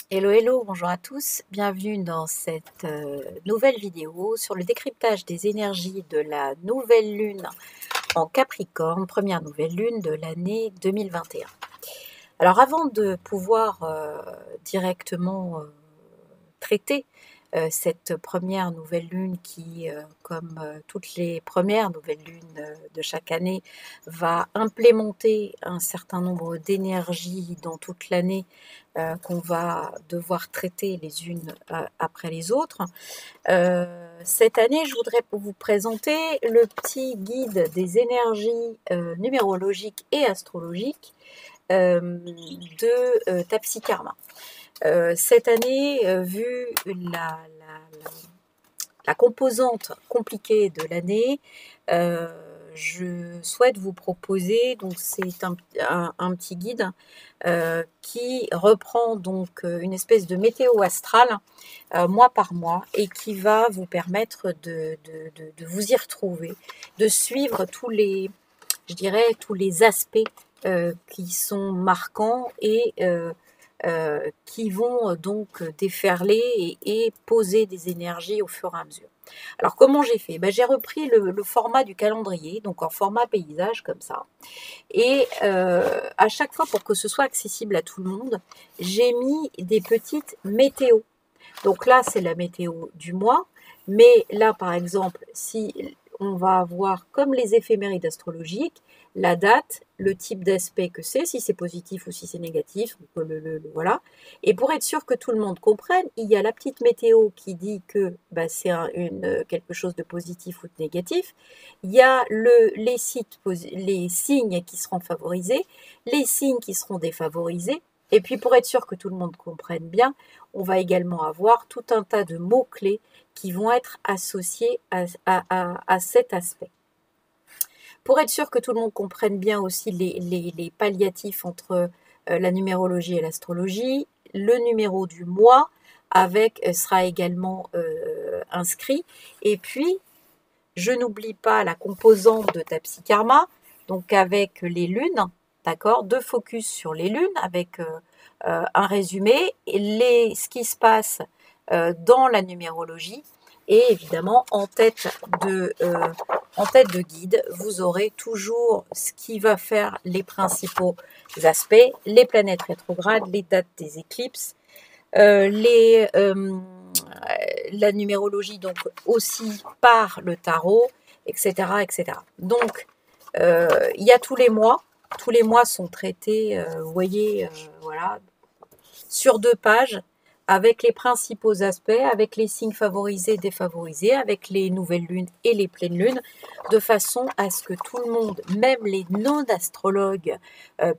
Hello, hello, bonjour à tous, bienvenue dans cette nouvelle vidéo sur le décryptage des énergies de la nouvelle lune en Capricorne, première nouvelle lune de l'année 2021. Alors avant de pouvoir directement traiter cette première nouvelle lune qui, comme toutes les premières nouvelles lunes de chaque année, va implémenter un certain nombre d'énergies dans toute l'année qu'on va devoir traiter les unes après les autres. Cette année, je voudrais vous présenter le petit guide des énergies numérologiques et astrologiques de Tapsi Karma. Cette année, vu la composante compliquée de l'année, je souhaite vous proposer, donc c'est un petit guide qui reprend donc une espèce de météo astrale mois par mois et qui va vous permettre de vous y retrouver, de suivre tous les, je dirais, tous les aspects qui sont marquants et qui vont donc déferler et poser des énergies au fur et à mesure. Alors comment j'ai fait? J'ai repris le format du calendrier, donc en format paysage comme ça. Et à chaque fois, pour que ce soit accessible à tout le monde, j'ai mis des petites météos. Donc là, c'est la météo du mois. Mais là, par exemple, si on va avoir comme les éphémérides astrologiques, la date, le type d'aspect que c'est, si c'est positif ou si c'est négatif, voilà. Et pour être sûr que tout le monde comprenne, il y a la petite météo qui dit que c'est quelque chose de positif ou de négatif. Il y a les signes qui seront favorisés, les signes qui seront défavorisés. Et puis pour être sûr que tout le monde comprenne bien, on va également avoir tout un tas de mots-clés qui vont être associés à cet aspect. Pour être sûr que tout le monde comprenne bien aussi les palliatifs entre la numérologie et l'astrologie, le numéro du mois sera également inscrit. Et puis, je n'oublie pas la composante de Tapsi Karma, donc avec les lunes, d'accord, deux focus sur les lunes avec un résumé, et ce qui se passe dans la numérologie. Et évidemment, en tête de guide, vous aurez toujours ce qui va faire les principaux aspects, les planètes rétrogrades, les dates des éclipses, la numérologie, donc aussi par le tarot, etc. etc. Donc, il y a tous les mois. Tous les mois sont traités, vous voyez, voilà, sur 2 pages, avec les principaux aspects, avec les signes favorisés et défavorisés, avec les nouvelles lunes et les pleines lunes, de façon à ce que tout le monde, même les non-astrologues,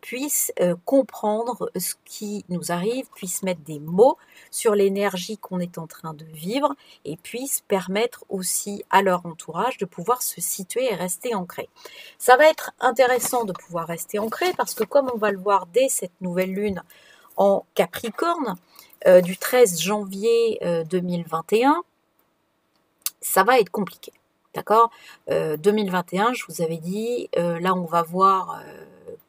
puissent comprendre ce qui nous arrive, puissent mettre des mots sur l'énergie qu'on est en train de vivre et puissent permettre aussi à leur entourage de pouvoir se situer et rester ancré. Ça va être intéressant de pouvoir rester ancré parce que comme on va le voir dès cette nouvelle lune en Capricorne, du 13 janvier 2021, ça va être compliqué. D'accord, 2021, je vous avais dit, là on va voir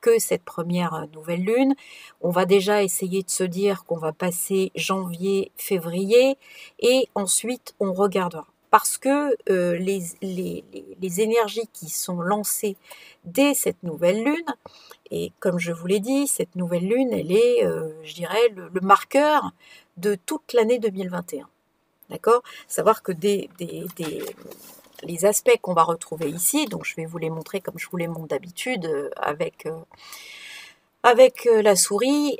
que cette première nouvelle lune. On va déjà essayer de se dire qu'on va passer janvier, février, et ensuite on regardera. Parce que les énergies qui sont lancées dès cette nouvelle lune, et comme je vous l'ai dit, cette nouvelle lune, elle est, je dirais, le marqueur de toute l'année 2021. D'accord? Savoir que les aspects qu'on va retrouver ici, donc je vais vous les montrer comme je vous les montre d'habitude avec la souris,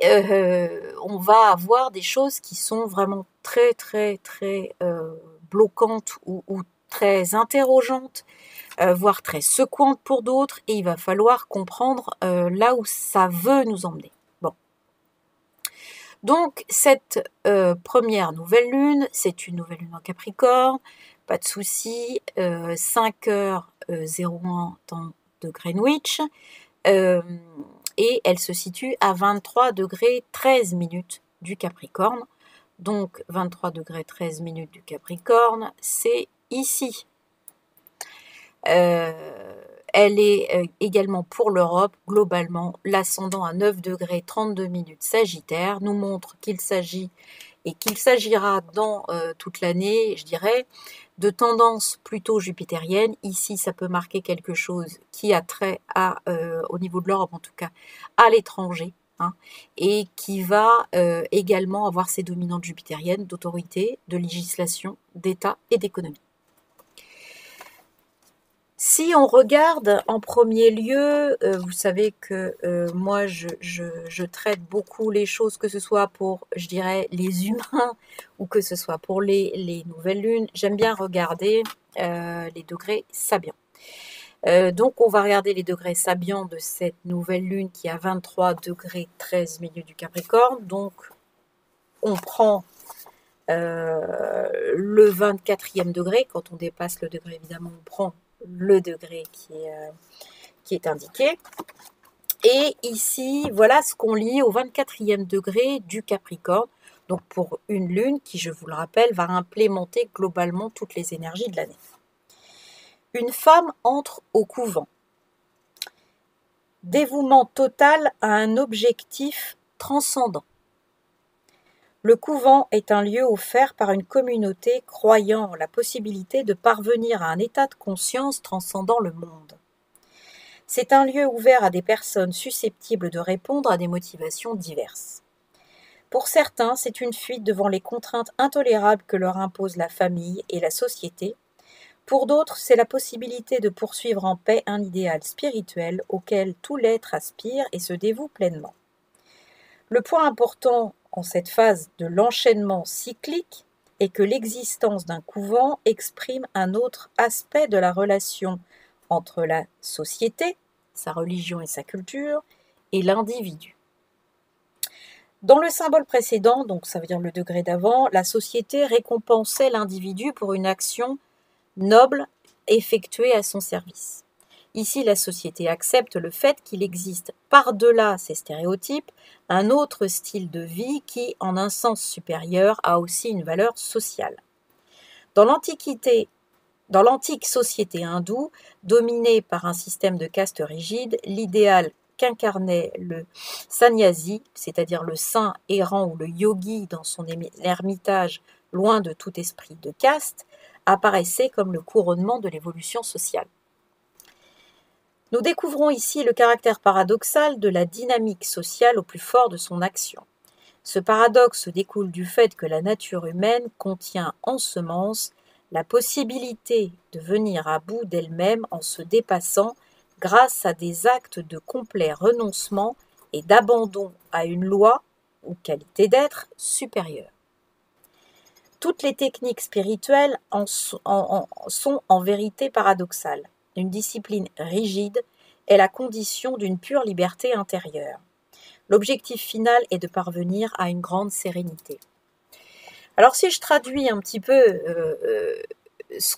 on va avoir des choses qui sont vraiment très très très bloquantes ou très interrogeantes, voire très secouantes pour d'autres, et il va falloir comprendre là où ça veut nous emmener. Bon. Donc cette première nouvelle lune, c'est une nouvelle lune en Capricorne, pas de souci, 5h01 temps de Greenwich, et elle se situe à 23 degrés 13 minutes du Capricorne. Donc 23 degrés 13 minutes du Capricorne, c'est ici. elle est également pour l'Europe, globalement, l'ascendant à 9 degrés 32 minutes Sagittaire nous montre qu'il s'agit et qu'il s'agira dans toute l'année, je dirais, de tendance plutôt jupitérienne. Ici, ça peut marquer quelque chose qui a trait au niveau de l'Europe en tout cas, à l'étranger, hein, et qui va également avoir ses dominantes jupitériennes d'autorité, de législation, d'État et d'économie. Si on regarde en premier lieu, vous savez que moi je traite beaucoup les choses, que ce soit pour, je dirais, les humains ou que ce soit pour les nouvelles lunes. J'aime bien regarder les degrés sabiens. Donc on va regarder les degrés sabiens de cette nouvelle lune qui a 23 degrés 13 milieu du Capricorne. Donc on prend le 24e degré. Quand on dépasse le degré, évidemment, on prend le degré qui est indiqué. Et ici, voilà ce qu'on lit au 24e degré du Capricorne. Donc pour une lune qui, je vous le rappelle, va implémenter globalement toutes les énergies de l'année. Une femme entre au couvent. Dévouement total à un objectif transcendant. Le couvent est un lieu offert par une communauté croyant en la possibilité de parvenir à un état de conscience transcendant le monde. C'est un lieu ouvert à des personnes susceptibles de répondre à des motivations diverses. Pour certains, c'est une fuite devant les contraintes intolérables que leur imposent la famille et la société. Pour d'autres, c'est la possibilité de poursuivre en paix un idéal spirituel auquel tout l'être aspire et se dévoue pleinement. Le point important en cette phase de l'enchaînement cyclique est que l'existence d'un couvent exprime un autre aspect de la relation entre la société, sa religion et sa culture, et l'individu. Dans le symbole précédent, donc ça veut dire le degré d'avant, la société récompensait l'individu pour une action noble effectuée à son service. Ici, la société accepte le fait qu'il existe par-delà ces stéréotypes un autre style de vie qui, en un sens supérieur, a aussi une valeur sociale. Dans l'antique société hindoue, dominée par un système de caste rigide, l'idéal qu'incarnait le sannyasi, c'est-à-dire le saint errant ou le yogi dans son ermitage loin de tout esprit de caste, apparaissait comme le couronnement de l'évolution sociale. Nous découvrons ici le caractère paradoxal de la dynamique sociale au plus fort de son action. Ce paradoxe découle du fait que la nature humaine contient en semence la possibilité de venir à bout d'elle-même en se dépassant grâce à des actes de complet renoncement et d'abandon à une loi ou qualité d'être supérieure. Toutes les techniques spirituelles sont en vérité paradoxales. Une discipline rigide est la condition d'une pure liberté intérieure. L'objectif final est de parvenir à une grande sérénité. Alors si je traduis un petit peu ce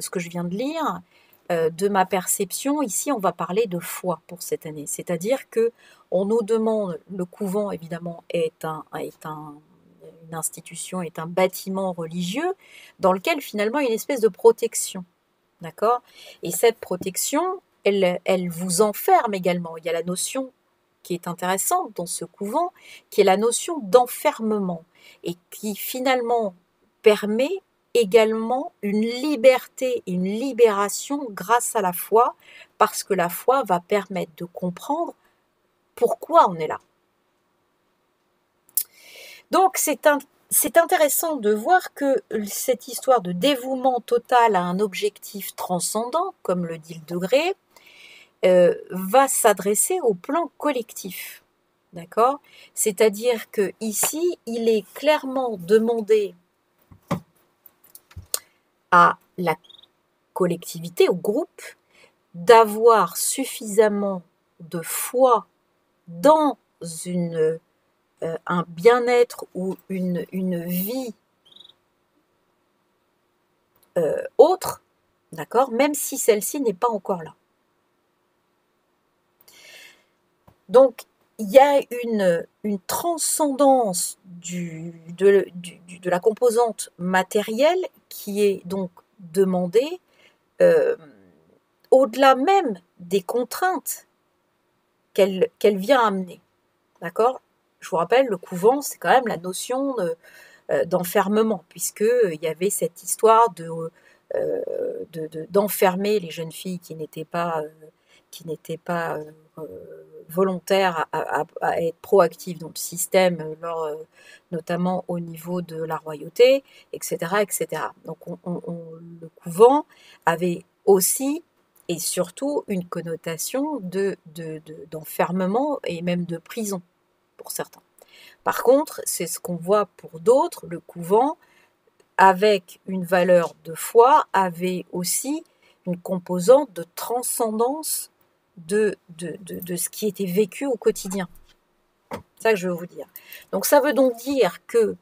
que je viens de lire, de ma perception, ici on va parler de foi pour cette année. C'est-à-dire que on nous demande, le couvent évidemment est une institution, est un bâtiment religieux dans lequel finalement il y a une espèce de protection. D'accord ? Et cette protection, elle vous enferme également. Il y a la notion qui est intéressante dans ce couvent, qui est la notion d'enfermement et qui finalement permet également une liberté, une libération grâce à la foi, parce que la foi va permettre de comprendre pourquoi on est là. Donc c'est intéressant de voir que cette histoire de dévouement total à un objectif transcendant, comme le dit le degré, va s'adresser au plan collectif. D'accord ? C'est-à-dire que ici, il est clairement demandé à la collectivité, au groupe, d'avoir suffisamment de foi dans un bien-être ou une vie autre, d'accord, même si celle-ci n'est pas encore là. Donc, il y a une transcendance de la composante matérielle qui est donc demandée au-delà même des contraintes qu'elle vient amener. D'accord? Je vous rappelle, le couvent, c'est quand même la notion d'enfermement, puisqu'il y avait cette histoire d'enfermer les jeunes filles qui n'étaient pas volontaires à être proactives dans le système, notamment au niveau de la royauté, etc. etc. Donc le couvent avait aussi et surtout une connotation d'enfermement et même de prison pour certains. Par contre, c'est ce qu'on voit pour d'autres, le couvent, avec une valeur de foi, avait aussi une composante de transcendance de ce qui était vécu au quotidien. C'est ça que je veux vous dire. Donc ça veut donc dire que,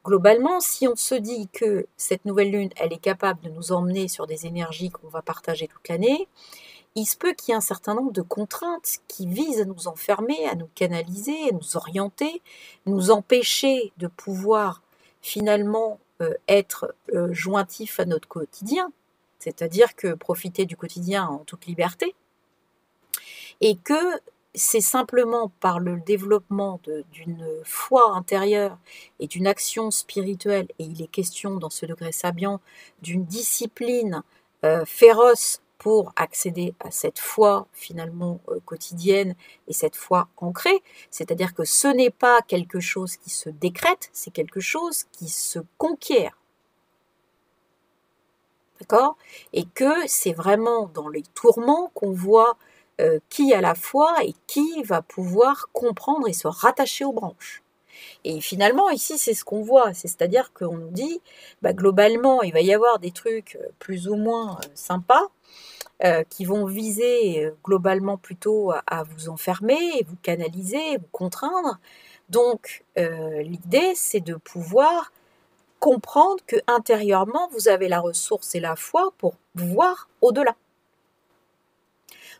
globalement, si on se dit que cette nouvelle lune, elle est capable de nous emmener sur des énergies qu'on va partager toute l'année, il se peut qu'il y ait un certain nombre de contraintes qui visent à nous enfermer, à nous canaliser, à nous orienter, nous empêcher de pouvoir finalement être jointifs à notre quotidien, c'est-à-dire que profiter du quotidien en toute liberté, et que c'est simplement par le développement d'une foi intérieure et d'une action spirituelle, et il est question dans ce degré sabian d'une discipline féroce pour accéder à cette foi finalement quotidienne et cette foi ancrée, c'est-à-dire que ce n'est pas quelque chose qui se décrète, c'est quelque chose qui se conquiert. D'accord? Et que c'est vraiment dans les tourments qu'on voit qui a la foi et qui va pouvoir comprendre et se rattacher aux branches. Et finalement, ici, c'est ce qu'on voit, c'est-à-dire qu'on nous dit, globalement, il va y avoir des trucs plus ou moins sympas qui vont viser globalement plutôt à vous enfermer, vous canaliser, vous contraindre. Donc, l'idée, c'est de pouvoir comprendre que intérieurement, vous avez la ressource et la foi pour voir au-delà.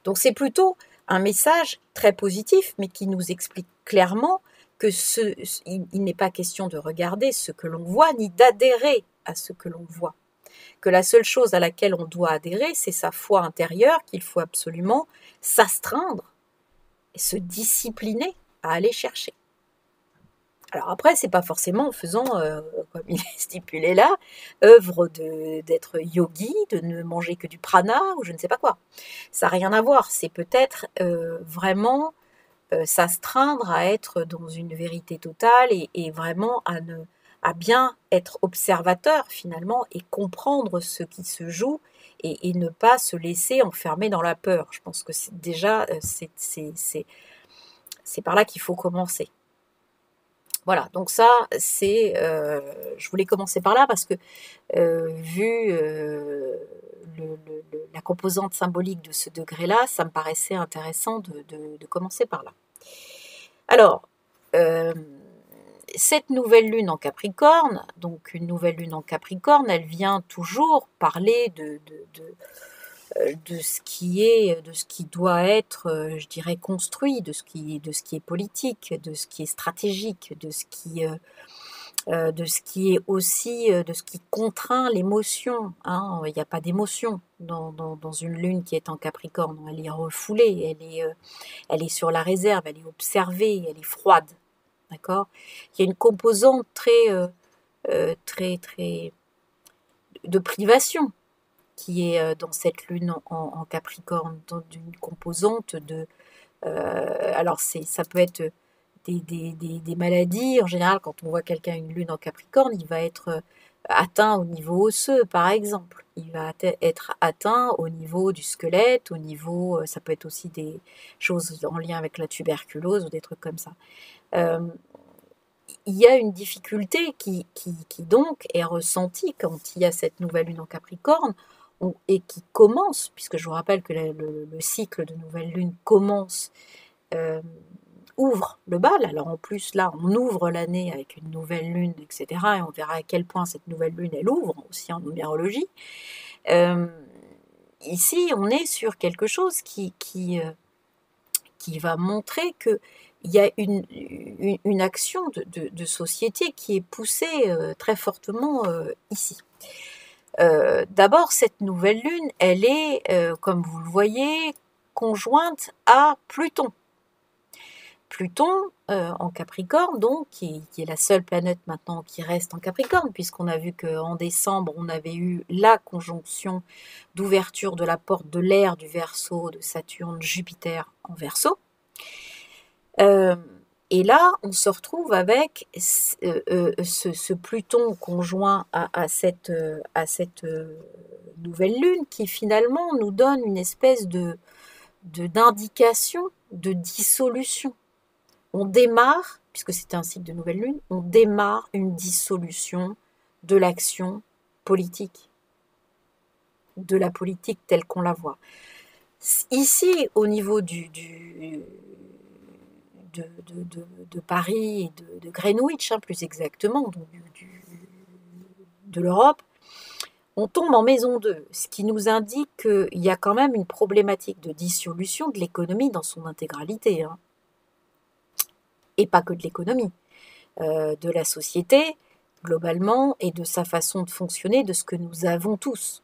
Donc c'est plutôt un message très positif, mais qui nous explique clairement que il n'est pas question de regarder ce que l'on voit, ni d'adhérer à ce que l'on voit. Que la seule chose à laquelle on doit adhérer, c'est sa foi intérieure, qu'il faut absolument s'astreindre et se discipliner à aller chercher. Alors après, c'est pas forcément en faisant, comme il est stipulé là, œuvre d'être yogi, de ne manger que du prana ou je ne sais pas quoi. Ça n'a rien à voir. C'est peut-être vraiment s'astreindre à être dans une vérité totale et vraiment à bien être observateur finalement et comprendre ce qui se joue et ne pas se laisser enfermer dans la peur. Je pense que c'est par là qu'il faut commencer. Voilà, donc ça, je voulais commencer par là parce que vu la composante symbolique de ce degré-là, ça me paraissait intéressant de commencer par là. Alors, cette nouvelle lune en Capricorne, donc une nouvelle lune en Capricorne, elle vient toujours parler de ce qui doit être, je dirais, construit, de ce qui est politique, de ce qui est stratégique, de ce qui est aussi, de ce qui contraint l'émotion. Hein. Il n'y a pas d'émotion dans une lune qui est en Capricorne. Elle est refoulée, elle est sur la réserve, elle est observée, elle est froide. D'accord ? Il y a une composante très de privation qui est dans cette lune en Capricorne, d'une composante de... alors ça peut être des maladies. En général, quand on voit quelqu'un une lune en Capricorne, il va être atteint au niveau osseux, par exemple. Il va être atteint au niveau du squelette, au niveau... ça peut être aussi des choses en lien avec la tuberculose ou des trucs comme ça. Il y a une difficulté qui donc est ressentie quand il y a cette nouvelle lune en Capricorne et qui commence, puisque je vous rappelle que le cycle de nouvelle lune commence, ouvre le bal. Alors en plus là, on ouvre l'année avec une nouvelle lune, etc. Et on verra à quel point cette nouvelle lune, elle ouvre aussi en numérologie. Ici, on est sur quelque chose qui va montrer que il y a une action de société qui est poussée très fortement ici. D'abord, cette nouvelle lune, elle est, comme vous le voyez, conjointe à Pluton. Pluton en Capricorne, donc, qui est la seule planète maintenant qui reste en Capricorne, puisqu'on a vu qu'en décembre, on avait eu la conjonction d'ouverture de la porte de l'ère du Verseau de Saturne, Jupiter en Verseau. Et là, on se retrouve avec ce Pluton conjoint à cette nouvelle lune qui finalement nous donne une espèce d'indication de dissolution. On démarre, puisque c'est un cycle de nouvelle lune, on démarre une dissolution de l'action politique, de la politique telle qu'on la voit. Ici, au niveau de Paris et de Greenwich, plus exactement, donc de l'Europe, on tombe en maison 2, ce qui nous indique qu'il y a quand même une problématique de dissolution de l'économie dans son intégralité. Et pas que de l'économie, de la société, globalement, et de sa façon de fonctionner, de ce que nous avons tous.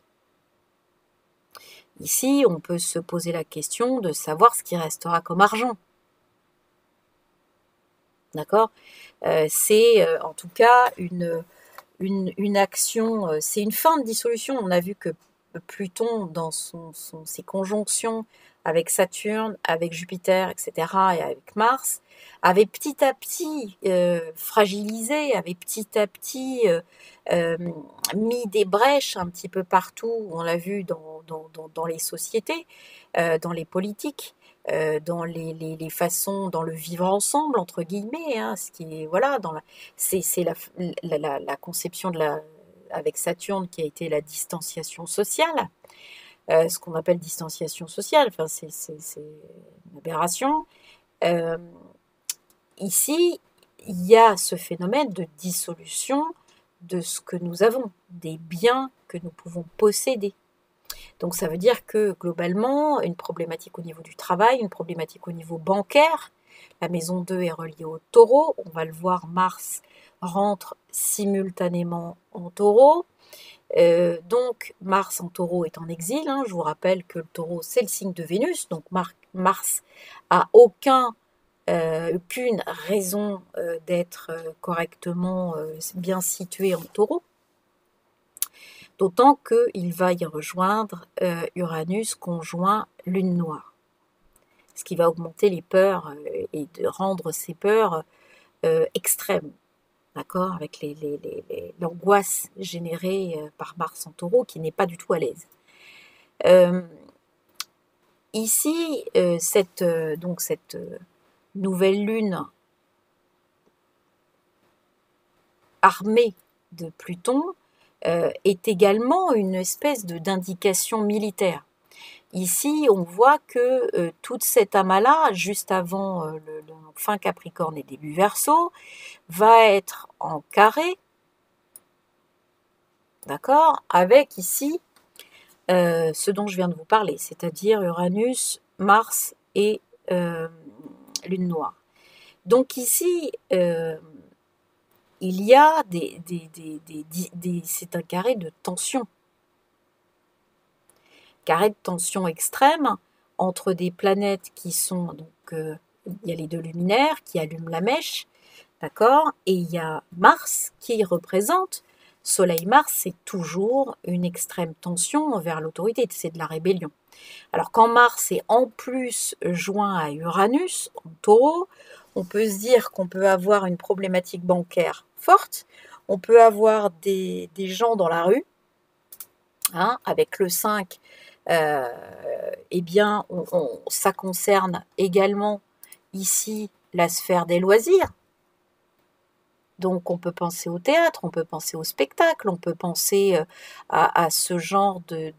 Ici, on peut se poser la question de savoir ce qui restera comme argent. D'accord ? C'est en tout cas une action, c'est une fin de dissolution. On a vu que Pluton, dans ses conjonctions avec Saturne, avec Jupiter, etc., et avec Mars, avait petit à petit fragilisé, avait petit à petit mis des brèches un petit peu partout. On l'a vu dans les sociétés, dans les politiques, dans les façons, dans le vivre ensemble, entre guillemets, ce qui est, voilà, c'est la conception avec Saturne qui a été la distanciation sociale, ce qu'on appelle distanciation sociale, enfin, c'est une aberration. Ici, il y a ce phénomène de dissolution de ce que nous avons, des biens que nous pouvons posséder. Donc ça veut dire que globalement, une problématique au niveau du travail, une problématique au niveau bancaire, la maison 2 est reliée au taureau, on va le voir, Mars rentre simultanément en taureau. Donc Mars en taureau est en exil, je vous rappelle que le taureau c'est le signe de Vénus, donc Mars a aucune raison d'être correctement bien situé en taureau. D'autant qu'il va y rejoindre Uranus conjoint Lune noire. Ce qui va augmenter les peurs et de rendre ces peurs extrêmes. D'accord ? Avec l'angoisse générée par Mars en taureau qui n'est pas du tout à l'aise. Ici, cette nouvelle lune armée de Pluton est également une espèce d'indication militaire. Ici, on voit que toute cette amas-là, juste avant le fin Capricorne et début Verseau, va être en carré, d'accord, avec ici ce dont je viens de vous parler, c'est-à-dire Uranus, Mars et Lune noire. Donc ici, il y a c'est un carré de tension. Carré de tension extrême entre des planètes qui sont, donc il y a les deux luminaires qui allument la mèche, d'accord, et il y a Mars qui représente, Soleil-Mars, c'est toujours une extrême tension envers l'autorité, c'est de la rébellion. Alors quand Mars est en plus joint à Uranus, en taureau, on peut se dire qu'on peut avoir une problématique bancaire forte, on peut avoir des gens dans la rue, avec le 5, eh bien, ça concerne également ici la sphère des loisirs. Donc on peut penser au théâtre, on peut penser au spectacle, on peut penser à ce genre de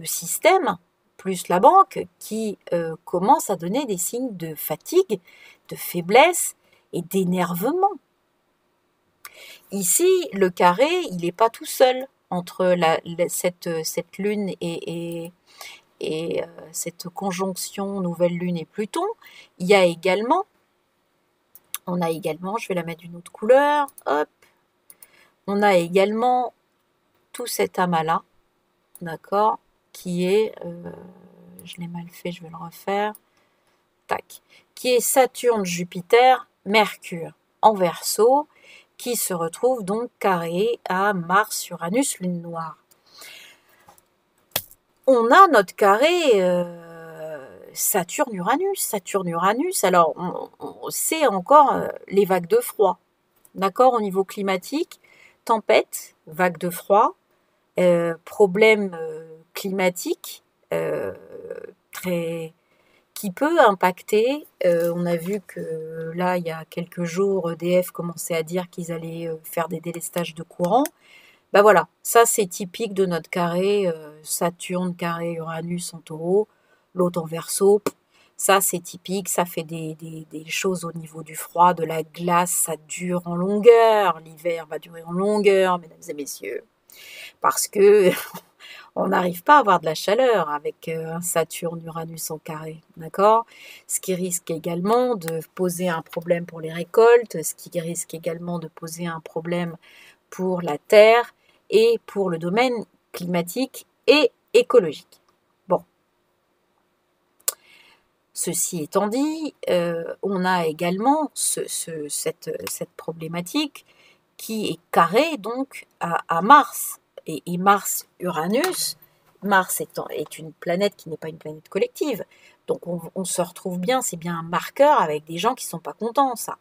système, plus la banque, qui commence à donner des signes de fatigue, de faiblesse et d'énervement. Ici, le carré, il n'est pas tout seul entre cette lune et cette conjonction nouvelle lune et Pluton. Il y a également, je vais la mettre d'une autre couleur, hop, on a également tout cet amas-là, d'accord, qui est, je l'ai mal fait, je vais le refaire, tac, qui est Saturne, Jupiter, Mercure en Verseau, qui se retrouve donc carré à Mars, Uranus, Lune noire. On a notre carré Saturne-Uranus. Saturne-Uranus, alors c'est encore les vagues de froid, d'accord, au niveau climatique, tempête, vagues de froid, problème climatique très qui peut impacter. On a vu que là, il y a quelques jours, EDF commençait à dire qu'ils allaient faire des délestages de courant. Ben voilà, ça c'est typique de notre carré, Saturne, carré Uranus en taureau, l'autre en verso. Ça c'est typique, ça fait des choses au niveau du froid, de la glace, ça dure en longueur. L'hiver va durer en longueur, mesdames et messieurs, parce que on n'arrive pas à avoir de la chaleur avec un Saturne-Uranus en carré, d'accord? Ce qui risque également de poser un problème pour les récoltes, ce qui risque également de poser un problème pour la Terre et pour le domaine climatique et écologique. Bon. Ceci étant dit, on a également cette problématique qui est carrée donc à Mars. Et Mars-Uranus, Mars est une planète qui n'est pas une planète collective. Donc on se retrouve bien, c'est bien un marqueur avec des gens qui ne sont pas contents, ça.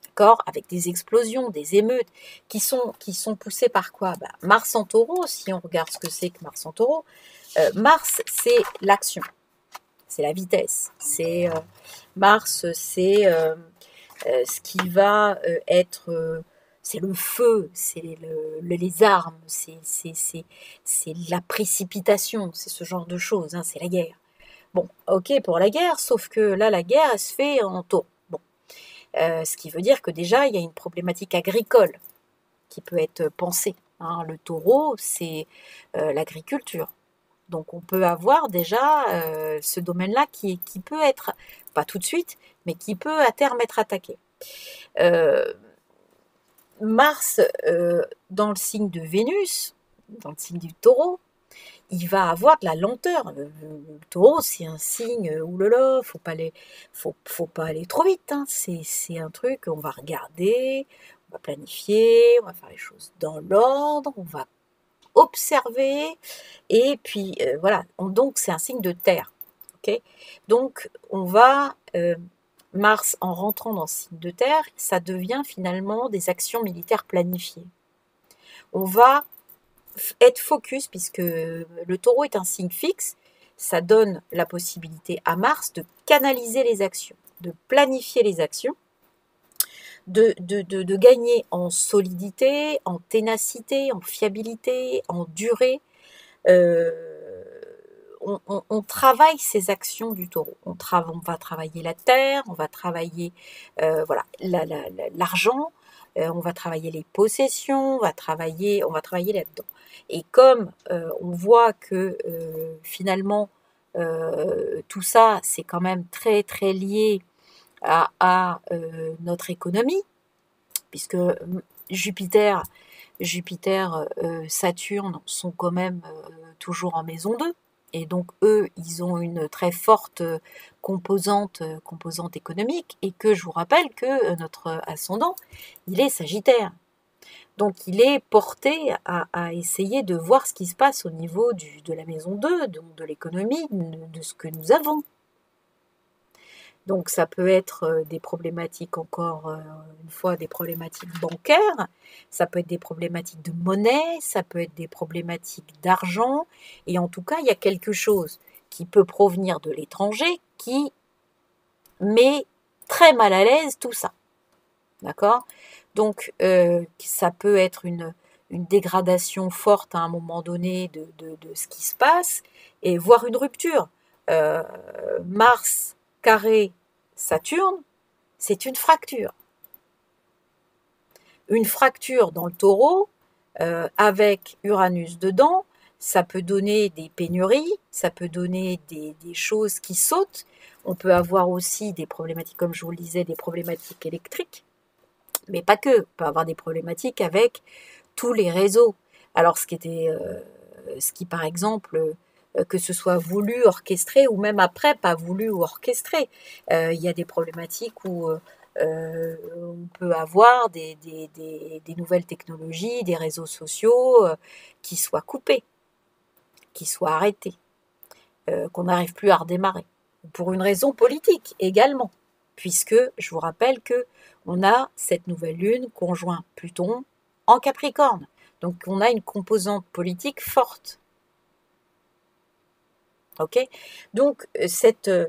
D'accord ? Avec des explosions, des émeutes, qui sont poussées par quoi ? Mars en taureau, si on regarde ce que c'est que Mars en taureau, Mars c'est l'action, c'est la vitesse, c'est Mars c'est ce qui va être... c'est le feu, c'est les armes, c'est la précipitation, c'est ce genre de choses, hein, c'est la guerre. Bon, ok pour la guerre, sauf que là, la guerre, elle se fait en taureau. Bon. Ce qui veut dire que déjà, il y a une problématique agricole qui peut être pensée. Hein. Le taureau, c'est l'agriculture. Donc on peut avoir déjà ce domaine-là qui peut être, pas tout de suite, mais qui peut à terme être attaqué. Mars, dans le signe de Vénus, dans le signe du taureau, il va avoir de la lenteur. Le taureau, c'est un signe, oulala, faut pas aller trop vite. Hein. C'est un truc, on va regarder, on va planifier, on va faire les choses dans l'ordre, on va observer, et puis voilà. Donc c'est un signe de terre. Okay, donc on va... Mars, en rentrant dans le signe de terre, ça devient finalement des actions militaires planifiées. On va être focus, puisque le taureau est un signe fixe, ça donne la possibilité à Mars de canaliser les actions, de planifier les actions, de gagner en solidité, en ténacité, en fiabilité, en durée. On travaille ces actions du taureau. On va travailler la terre, on va travailler voilà, l'argent, on va travailler les possessions, on va travailler là-dedans. Et comme on voit que finalement tout ça, c'est quand même très très lié à notre économie, puisque Jupiter, Saturne sont quand même toujours en maison 2. Et donc, eux, ils ont une très forte composante économique, et que je vous rappelle que notre ascendant, il est Sagittaire. Donc, il est porté à essayer de voir ce qui se passe au niveau de la maison 2, de l'économie, de ce que nous avons. Donc, ça peut être des problématiques, encore une fois, des problématiques bancaires, ça peut être des problématiques de monnaie, ça peut être des problématiques d'argent, et en tout cas, il y a quelque chose qui peut provenir de l'étranger qui met très mal à l'aise tout ça. D'accord ? Donc, ça peut être une dégradation forte à un moment donné de ce qui se passe, et voire une rupture. Mars carré Saturne, c'est une fracture. Une fracture dans le taureau, avec Uranus dedans, ça peut donner des pénuries, ça peut donner des choses qui sautent. On peut avoir aussi des problématiques, comme je vous le disais, des problématiques électriques, mais pas que. On peut avoir des problématiques avec tous les réseaux, Alors, ce qui par exemple, que ce soit voulu, orchestré, ou même après, pas voulu ou orchestré. Il y a des problématiques où on peut avoir des nouvelles technologies, des réseaux sociaux qui soient coupés, qui soient arrêtés, qu'on n'arrive plus à redémarrer. Pour une raison politique également, puisque je vous rappelle que on a cette nouvelle lune conjoint Pluton en Capricorne. Donc on a une composante politique forte. Ok. Donc ce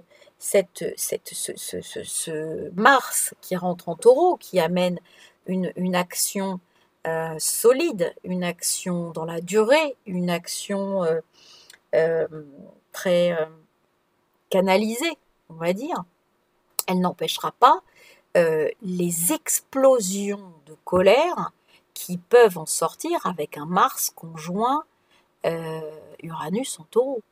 Mars qui rentre en Taureau, qui amène une action solide, une action dans la durée, une action très canalisée, on va dire, elle n'empêchera pas les explosions de colère qui peuvent en sortir avec un Mars conjoint Uranus en Taureau.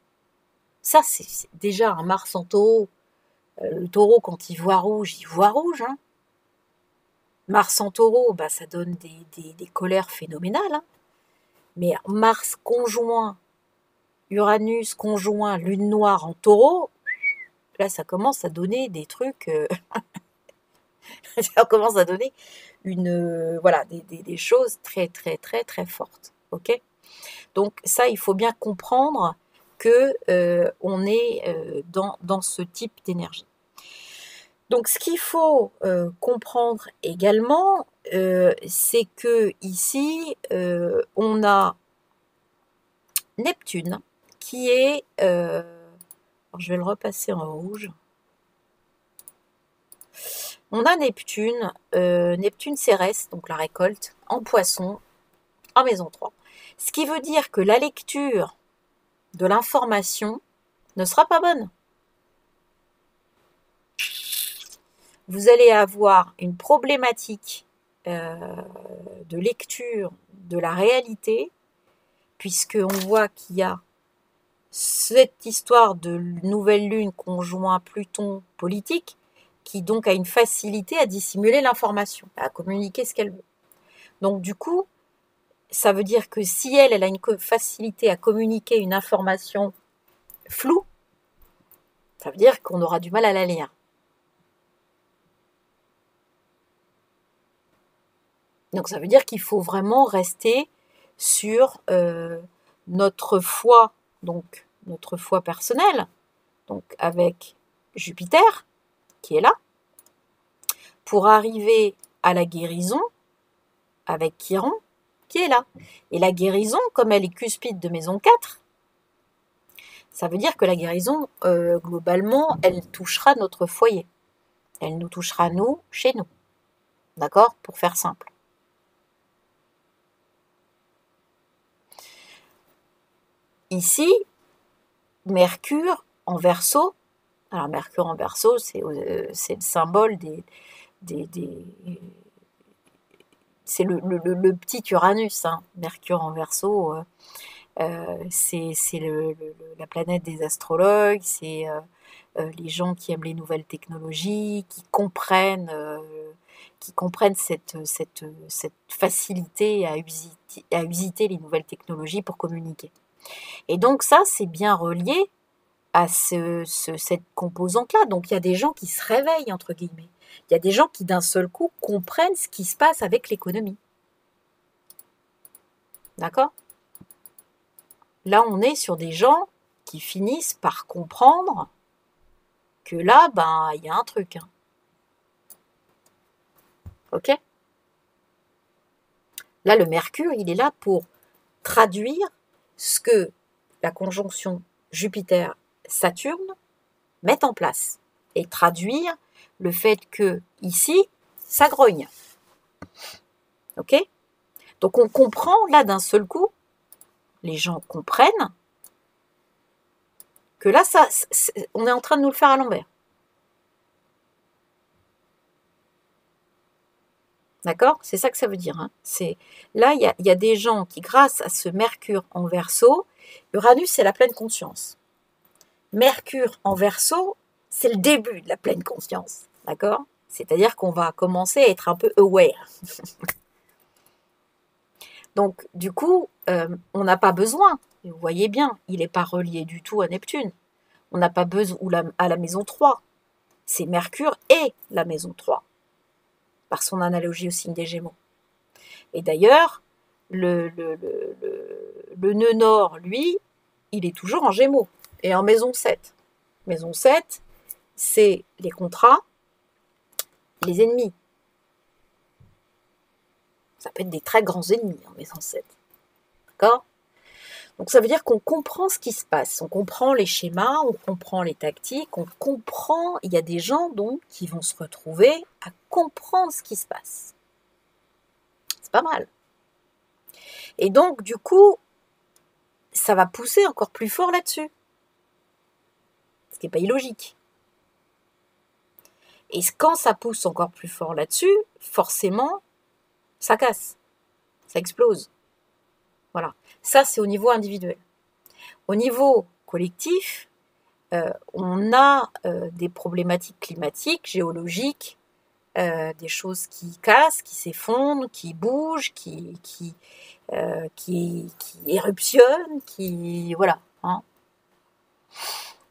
Ça, c'est déjà un Mars en Taureau. Le Taureau, quand il voit rouge, hein. Mars en Taureau, bah, ça donne des colères phénoménales. Hein. Mais Mars conjoint Uranus conjoint Lune noire en Taureau, là, ça commence à donner des trucs... ça commence à donner voilà, des choses très, très, très, très fortes. Ok. Donc ça, il faut bien comprendre que on est dans ce type d'énergie. Donc ce qu'il faut comprendre également, c'est que ici, on a Neptune qui est... alors je vais le repasser en rouge. On a Neptune, Neptune Cérès, donc la récolte, en Poisson, en maison 3. Ce qui veut dire que la lecture de l'information ne sera pas bonne. Vous allez avoir une problématique de lecture de la réalité, puisqu'on voit qu'il y a cette histoire de nouvelle lune conjoint Pluton politique, qui donc a une facilité à dissimuler l'information, à communiquer ce qu'elle veut. Donc du coup, ça veut dire que si elle a une facilité à communiquer une information floue, ça veut dire qu'on aura du mal à la lire. Donc ça veut dire qu'il faut vraiment rester sur notre foi, donc notre foi personnelle, donc avec Jupiter qui est là, pour arriver à la guérison avec Chiron qui est là. Et la guérison, comme elle est cuspide de maison 4, ça veut dire que la guérison, globalement, elle touchera notre foyer. Elle nous touchera, nous, chez nous. D'accord? Pour faire simple. Ici, Mercure en Verseau. Alors, Mercure en Verseau, c'est le symbole c'est le petit Uranus. Hein. Mercure en Verseau, c'est la planète des astrologues, c'est les gens qui aiment les nouvelles technologies, qui comprennent cette facilité à usiter les nouvelles technologies pour communiquer. Et donc ça, c'est bien relié à cette composante-là. Donc il y a des gens qui se réveillent, entre guillemets. Il y a des gens qui d'un seul coup comprennent ce qui se passe avec l'économie. D'accord ? Là, on est sur des gens qui finissent par comprendre que là, ben, il y a un truc. Hein. Ok ? Là, le Mercure, il est là pour traduire ce que la conjonction Jupiter-Saturne met en place et traduire le fait que ici, ça grogne. Ok ? Donc on comprend là d'un seul coup, les gens comprennent que là, on est en train de nous le faire à l'envers. D'accord ? C'est ça que ça veut dire. Hein. Là, il y a des gens qui, grâce à ce Mercure en Verseau, Uranus, c'est la pleine conscience. Mercure en Verseau, c'est le début de la pleine conscience. D'accord ? C'est-à-dire qu'on va commencer à être un peu aware. Donc, du coup, on n'a pas besoin, vous voyez bien, il n'est pas relié du tout à Neptune. On n'a pas besoin, à la maison 3. C'est Mercure et la maison 3, par son analogie au signe des Gémeaux. Et d'ailleurs, le nœud nord, lui, il est toujours en Gémeaux et en maison 7. Maison 7, c'est les contrats, les ennemis. Ça peut être des très grands ennemis en maison 7. D'accord ? Donc ça veut dire qu'on comprend ce qui se passe, on comprend les schémas, on comprend les tactiques, on comprend, il y a des gens donc qui vont se retrouver à comprendre ce qui se passe. C'est pas mal. Et donc du coup, ça va pousser encore plus fort là-dessus. Ce qui n'est pas illogique. Et quand ça pousse encore plus fort là-dessus, forcément, ça casse, ça explose. Voilà. Ça, c'est au niveau individuel. Au niveau collectif, on a des problématiques climatiques, géologiques, des choses qui cassent, qui s'effondrent, qui bougent, qui éruptionnent, qui... Voilà. Hein.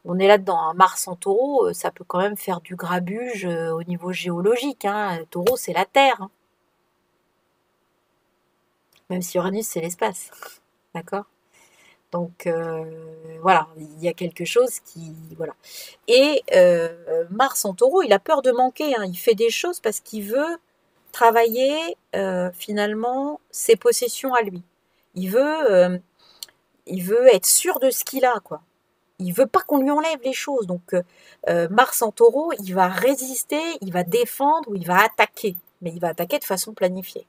On est là-dedans. Hein. Mars en taureau, ça peut quand même faire du grabuge au niveau géologique. Hein. Taureau, c'est la Terre. Hein. Même si Uranus, c'est l'espace. D'accord ? Donc, voilà, il y a quelque chose qui... Voilà. Et Mars en taureau, il a peur de manquer. Hein. Il fait des choses parce qu'il veut travailler, finalement, ses possessions à lui. Il veut être sûr de ce qu'il a, quoi. Il veut pas qu'on lui enlève les choses. Donc, Mars en taureau, il va résister, il va défendre ou il va attaquer. Mais il va attaquer de façon planifiée.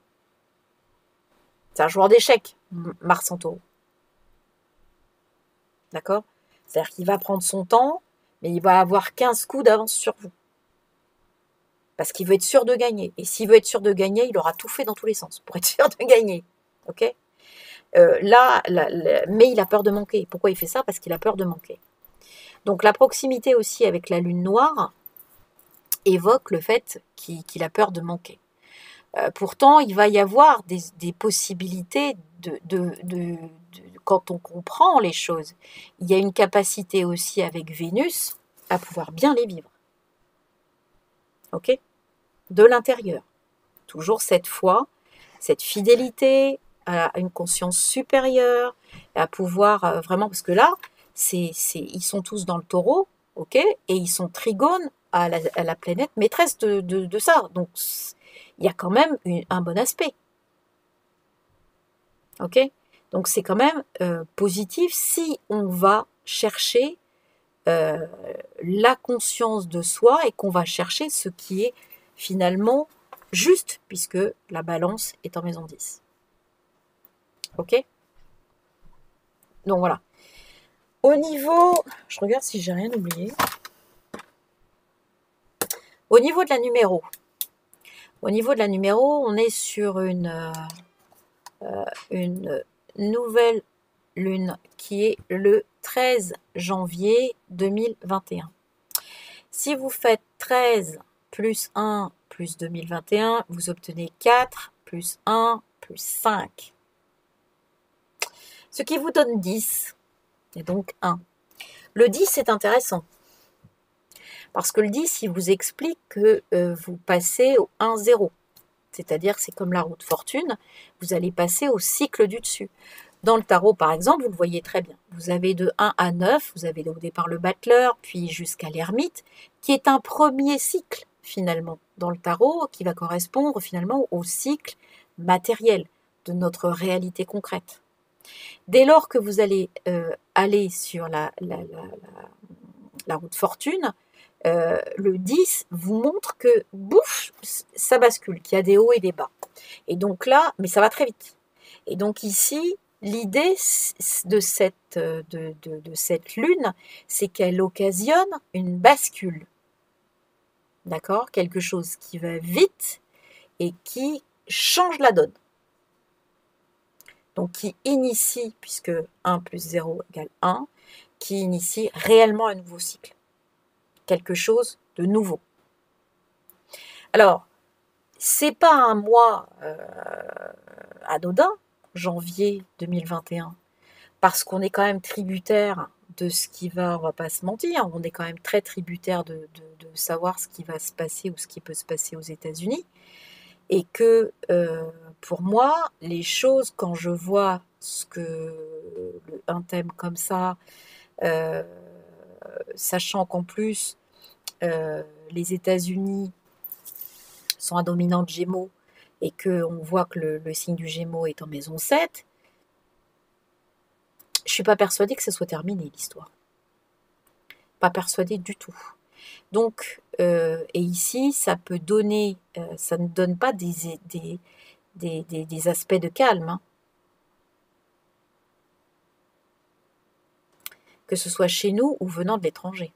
C'est un joueur d'échecs, Mars en taureau. D'accord ? C'est-à-dire qu'il va prendre son temps, mais il va avoir 15 coups d'avance sur vous. Parce qu'il veut être sûr de gagner. Et s'il veut être sûr de gagner, il aura tout fait dans tous les sens pour être sûr de gagner. Ok ? Mais il a peur de manquer. Pourquoi il fait ça ? Parce qu'il a peur de manquer. Donc la proximité aussi avec la lune noire évoque le fait qu'il a peur de manquer. Pourtant, il va y avoir des possibilités quand on comprend les choses. Il y a une capacité aussi avec Vénus à pouvoir bien les vivre. Ok ? De l'intérieur. Toujours cette foi, cette fidélité à une conscience supérieure, à pouvoir vraiment, parce que là, ils sont tous dans le taureau, ok ? Et ils sont trigones à la planète maîtresse de ça. Donc, il y a quand même un bon aspect. Ok ? Donc, c'est quand même positif si on va chercher la conscience de soi et qu'on va chercher ce qui est finalement juste, puisque la balance est en maison 10. Ok ? Donc voilà. Au niveau, je regarde si j'ai rien oublié. Au niveau de la numéro, on est sur une nouvelle lune qui est le 13 janvier 2021. Si vous faites 13 plus 1 plus 2021, vous obtenez 4 plus 1 plus 5. Ce qui vous donne 10. Et donc 1. Le 10 est intéressant. Parce que le 10, il vous explique que vous passez au 1-0. C'est-à-dire, c'est comme la roue de fortune, vous allez passer au cycle du dessus. Dans le tarot, par exemple, vous le voyez très bien. Vous avez de 1 à 9, vous avez au départ le battleur, puis jusqu'à l'ermite, qui est un premier cycle, finalement, dans le tarot, qui va correspondre finalement au cycle matériel de notre réalité concrète. Dès lors que vous allez aller sur la roue de fortune, le 10 vous montre que, bouf, ça bascule, qu'il y a des hauts et des bas. Et donc là, mais ça va très vite. Et donc ici, l'idée de cette lune, c'est qu'elle occasionne une bascule. D'accord ? Quelque chose qui va vite et qui change la donne. Donc qui initie, puisque 1 plus 0 égale 1, qui initie réellement un nouveau cycle. Quelque chose de nouveau. Alors, c'est pas un mois anodin, janvier 2021, parce qu'on est quand même tributaire de ce qui va, on va pas se mentir, on est quand même très tributaire de savoir ce qui va se passer ou ce qui peut se passer aux États-Unis, et que pour moi, les choses, quand je vois un thème comme ça, sachant qu'en plus les États-Unis sont un dominant de Gémeaux et qu'on voit que le signe du Gémeaux est en maison 7, je ne suis pas persuadée que ce soit terminé l'histoire. Pas persuadée du tout. Donc, et ici, ça peut donner, ça ne donne pas des aspects de calme, hein. Que ce soit chez nous ou venant de l'étranger.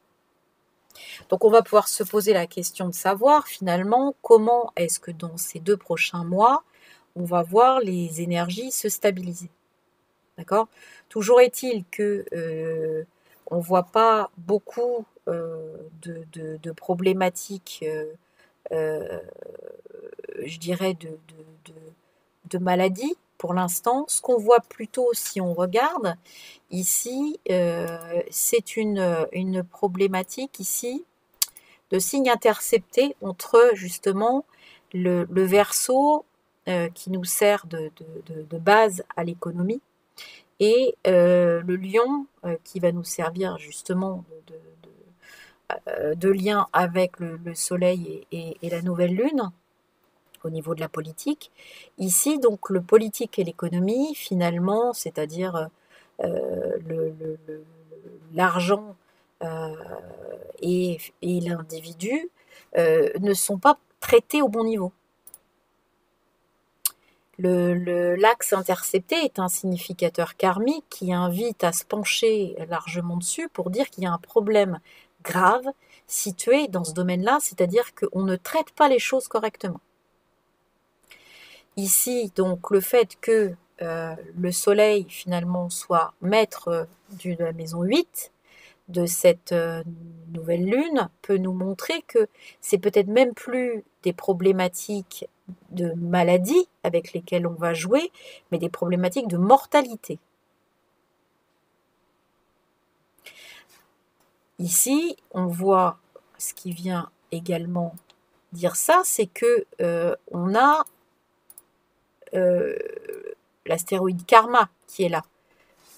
Donc on va pouvoir se poser la question de savoir finalement comment est-ce que dans ces 2 prochains mois, on va voir les énergies se stabiliser. D'accord ? Toujours est-il que on ne voit pas beaucoup de problématiques, je dirais, de maladies pour l'instant. Ce qu'on voit plutôt, si on regarde, ici, c'est une problématique ici de signes interceptés entre justement le Verseau qui nous sert de base à l'économie et le Lion qui va nous servir justement de lien avec le Soleil et la nouvelle Lune au niveau de la politique. Ici, donc, le politique et l'économie, finalement, c'est-à-dire l'argent et l'individu, ne sont pas traités au bon niveau. L'axe intercepté est un significateur karmique qui invite à se pencher largement dessus pour dire qu'il y a un problème grave situé dans ce domaine-là, c'est-à-dire qu'on ne traite pas les choses correctement. Ici, donc, le fait que le Soleil, finalement, soit maître de la maison 8, de cette nouvelle lune, peut nous montrer que c'est peut-être même plus des problématiques de maladie avec lesquelles on va jouer, mais des problématiques de mortalité. Ici, on voit ce qui vient également dire ça, c'est que on a l'astéroïde Karma qui est là,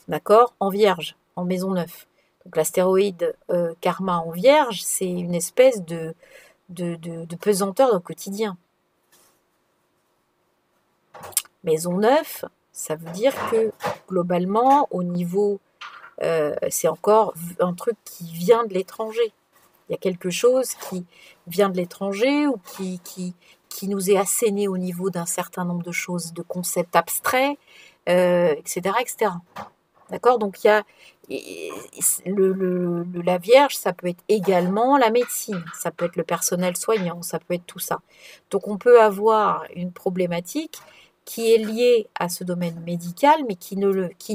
d'accord, en Vierge, en maison 9. Donc l'astéroïde Karma en Vierge, c'est une espèce de pesanteur au quotidien. Maison 9, ça veut dire que globalement, au niveau, c'est encore un truc qui vient de l'étranger. Il y a quelque chose qui vient de l'étranger ou qui nous est asséné au niveau d'un certain nombre de choses, de concepts abstraits, etc., etc. D'accord ? Donc, il y a la Vierge, ça peut être également la médecine, ça peut être le personnel soignant, ça peut être tout ça. Donc, on peut avoir une problématique qui est liée à ce domaine médical, mais qui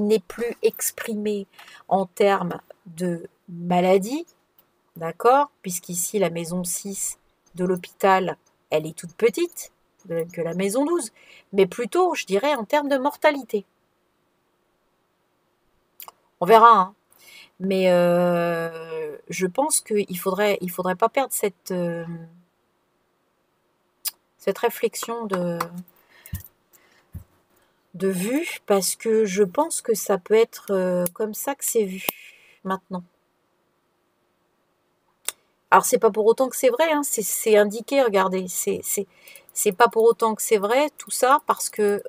n'est plus exprimée en termes de maladie, d'accord ? Puisqu'ici, la maison 6 de l'hôpital, elle est toute petite, que la maison 12, mais plutôt, je dirais, en termes de mortalité. On verra, hein. Mais je pense qu'il faudrait pas perdre cette réflexion de vue, parce que je pense que ça peut être comme ça que c'est vu maintenant. Alors c'est pas pour autant que c'est vrai, hein, c'est indiqué, regardez, c'est pas pour autant que c'est vrai tout ça, parce que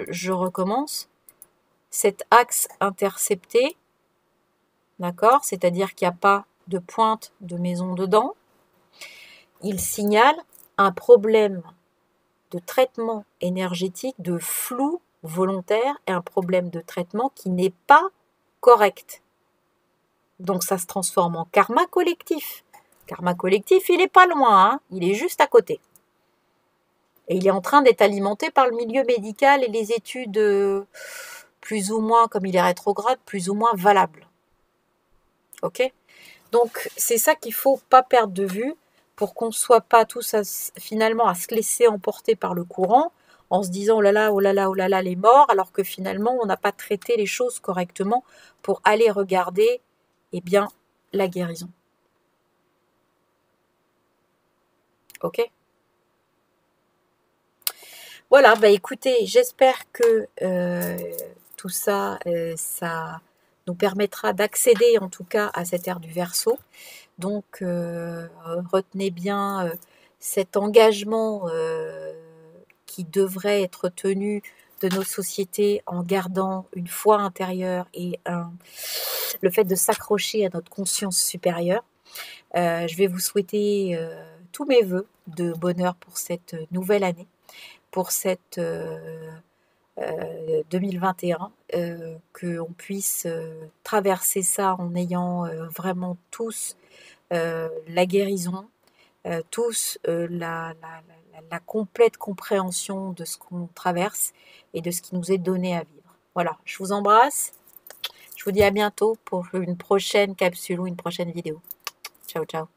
je recommence, cet axe intercepté, d'accord, c'est-à-dire qu'il n'y a pas de pointe de maison dedans, il signale un problème de traitement énergétique, de flou volontaire et un problème de traitement qui n'est pas correct. Donc ça se transforme en karma collectif. Karma collectif, il n'est pas loin, hein, il est juste à côté. Et il est en train d'être alimenté par le milieu médical et les études plus ou moins, comme il est rétrograde, plus ou moins valables. Ok ? Donc c'est ça qu'il ne faut pas perdre de vue pour qu'on ne soit pas tous finalement à se laisser emporter par le courant en se disant oh là là, oh là là, oh là là, les morts, alors que finalement, on n'a pas traité les choses correctement pour aller regarder, eh bien, la guérison. Ok? Voilà, bah écoutez, j'espère que tout ça, ça nous permettra d'accéder en tout cas à cette ère du Verseau. Donc, retenez bien cet engagement qui devrait être tenu de nos sociétés en gardant une foi intérieure et le fait de s'accrocher à notre conscience supérieure. Je vais vous souhaiter tous mes voeux de bonheur pour cette nouvelle année, pour cette 2021, qu'on puisse traverser ça en ayant vraiment tous la guérison, tous la complète compréhension de ce qu'on traverse et de ce qui nous est donné à vivre. Voilà, je vous embrasse. Je vous dis à bientôt pour une prochaine capsule ou une prochaine vidéo. Ciao, ciao.